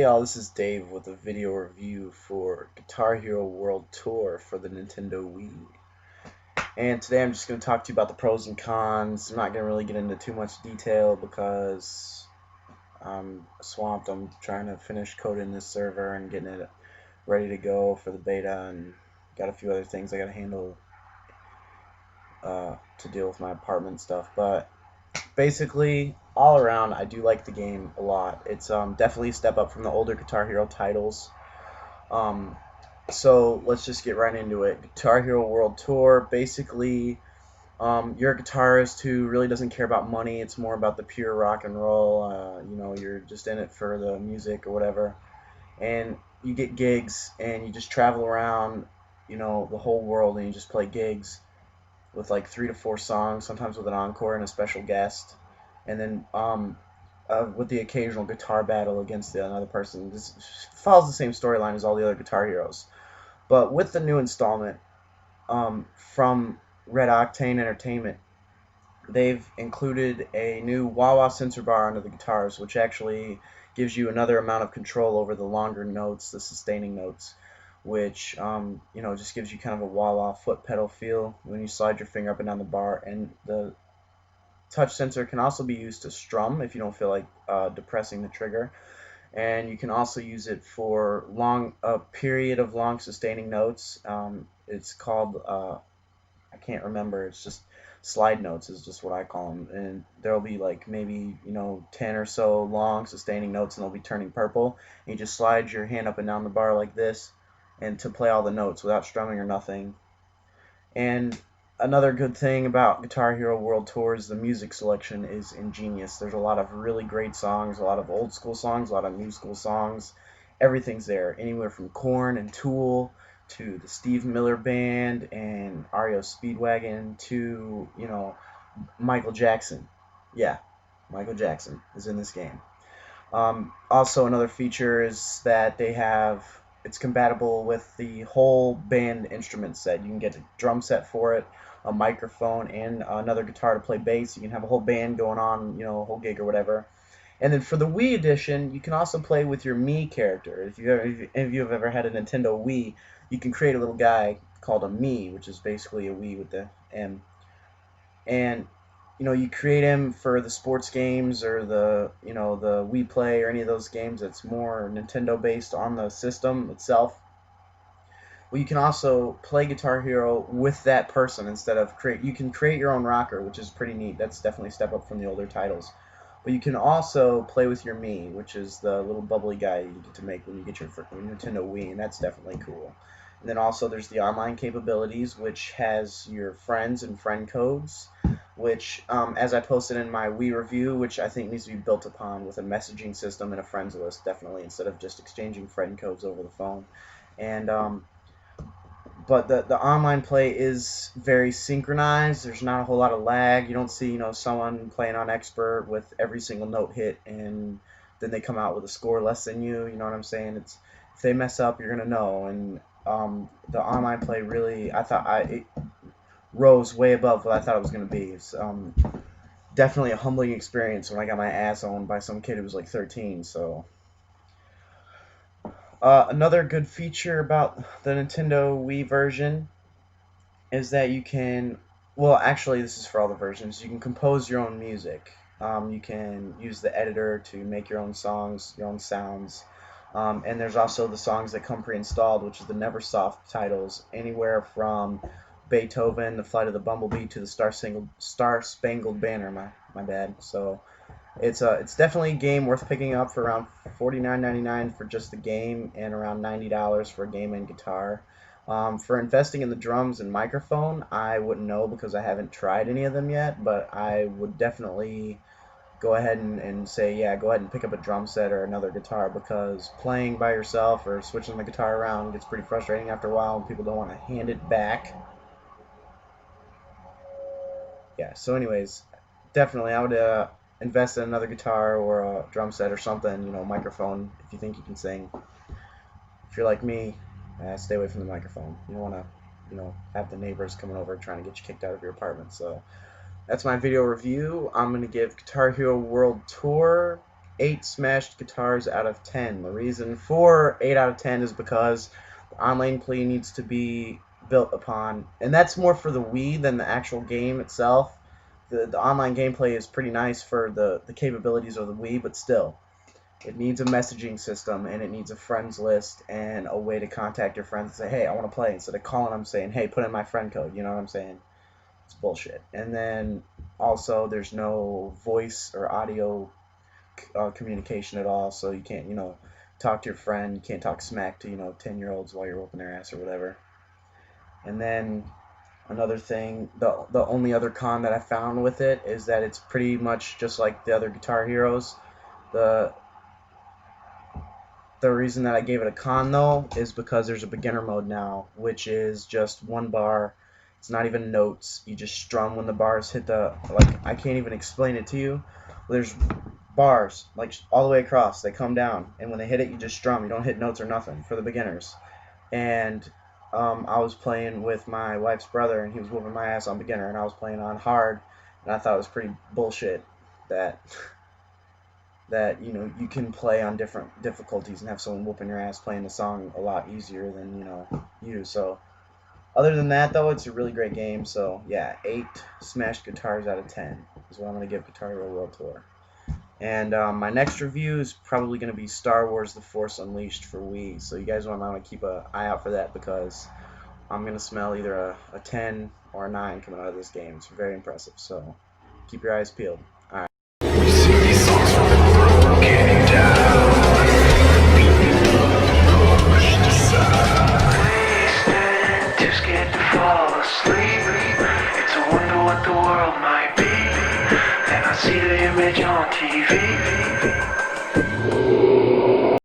y'all, this is Dave with a video review for Guitar Hero World Tour for the Nintendo Wii. And today I'm just going to talk to you about the pros and cons. I'm not going to really get into too much detail because I'm swamped. I'm trying to finish coding this server and getting it ready to go for the beta, and got a few other things I got to handle to deal with my apartment stuff. But basically, all around, I do like the game a lot. It's definitely a step up from the older Guitar Hero titles. Um, so let's just get right into it. Guitar Hero World Tour. Basically, you're a guitarist who really doesn't care about money. It's more about the pure rock and roll. You're just in it for the music or whatever. And you get gigs, and you just travel around, the whole world, and you just play gigs with like 3 to 4 songs, sometimes with an encore and a special guest, and then with the occasional guitar battle against another person. This follows the same storyline as all the other Guitar Heroes, but with the new installment from Red Octane Entertainment, they've included a new wah-wah sensor bar under the guitars, which actually gives you another amount of control over the longer notes, the sustaining notes, which just gives you kind of a wah-wah foot pedal feel when you slide your finger up and down the bar. And the touch sensor can also be used to strum if you don't feel like depressing the trigger, and you can also use it for a period of long sustaining notes. It's called I can't remember. It's just slide notes is just what I call them, and there'll be like maybe 10 or so long sustaining notes, and they'll be turning purple. And you just slide your hand up and down the bar like this, and to play all the notes without strumming or nothing. And another good thing about Guitar Hero World Tour is the music selection is ingenious. There's a lot of really great songs, a lot of old school songs, a lot of new school songs. Everything's there, anywhere from Korn and Tool to the Steve Miller Band and REO Speedwagon to, Michael Jackson. Yeah, Michael Jackson is in this game. Also, another feature is that it's compatible with the whole band instrument set. You can get a drum set for it, a microphone, and another guitar to play bass. You can have a whole band going on, a whole gig or whatever. And then for the Wii edition, you can also play with your Mii character. If any of you have ever had a Nintendo Wii, you can create a little guy called a Mii, which is basically a Wii with the M. And you create him for the sports games or the Wii Play or any of those games that's more Nintendo based on the system itself. Well, you can also play Guitar Hero with that person instead of you can create your own rocker, which is pretty neat. That's definitely a step up from the older titles. But you can also play with your Mii, which is the little bubbly guy you get to make when you get your Nintendo Wii, and that's definitely cool. And then also there's the online capabilities, which has your friends and friend codes, which, as I posted in my Wii review, which I think needs to be built upon with a messaging system and a friends list, definitely, instead of just exchanging friend codes over the phone. And but the online play is very synchronized. There's not a whole lot of lag. You don't see someone playing on expert with every single note hit, and then they come out with a score less than you. You know what I'm saying? If they mess up, you're gonna know. And the online play really, it rose way above what I thought it was gonna be. It's definitely a humbling experience when I got my ass owned by some kid who was like 13. So. Another good feature about the Nintendo Wii version is that you can, well, actually, this is for all the versions, you can compose your own music. You can use the editor to make your own songs, your own sounds. And there's also the songs that come pre-installed, which is the Neversoft titles, anywhere from Beethoven, The Flight of the Bumblebee, to the Star Spangled Banner. My bad. So it's definitely a game worth picking up for around $49.99 for just the game, and around $90 for a game and guitar. For investing in the drums and microphone, I wouldn't know because I haven't tried any of them yet, but I would definitely go ahead and say, yeah, go ahead and pick up a drum set or another guitar, because playing by yourself or switching the guitar around gets pretty frustrating after a while, and people don't want to hand it back. Yeah, so anyways, definitely I would invest in another guitar or a drum set or something, microphone, if you think you can sing. If you're like me, stay away from the microphone. You don't want to, have the neighbors coming over trying to get you kicked out of your apartment. So that's my video review. I'm going to give Guitar Hero World Tour 8 smashed guitars out of 10. The reason for 8 out of 10 is because the online play needs to be built upon, and that's more for the Wii than the actual game itself. The online gameplay is pretty nice for the capabilities of the Wii, but still, it needs a messaging system, and it needs a friends list and a way to contact your friends and say, hey, I want to play, instead of calling them saying, hey, put in my friend code. You know what I'm saying? It's bullshit. And then also, there's no voice or audio communication at all, so you can't, talk to your friend. You can't talk smack to, 10-year-olds while you're whooping their ass or whatever. And then another thing, the only other con that I found with it is that it's pretty much just like the other Guitar Heroes. The reason that I gave it a con, though, is because there's a beginner mode now, which is just one bar. It's not even notes. You just strum when the bars hit the, like, I can't even explain it to you. There's bars, like, all the way across. They come down, and when they hit it, you just strum. You don't hit notes or nothing for the beginners. And I was playing with my wife's brother, and he was whooping my ass on beginner, and I was playing on hard, and I thought it was pretty bullshit that you can play on different difficulties and have someone whooping your ass playing the song a lot easier than you. So other than that, though, it's a really great game. So yeah, 8 smashed guitars out of 10 is what I'm gonna give Guitar Hero World Tour. And my next review is probably going to be Star Wars The Force Unleashed for Wii. So you guys want to keep an eye out for that, because I'm going to smell either a 10 or a 9 coming out of this game. It's very impressive. So keep your eyes peeled. All right. We sing these songs for the world getting down. Pushed aside. Wasted, too scared to fall asleep. It's a wonder what the world might be. Then I see the image on TV.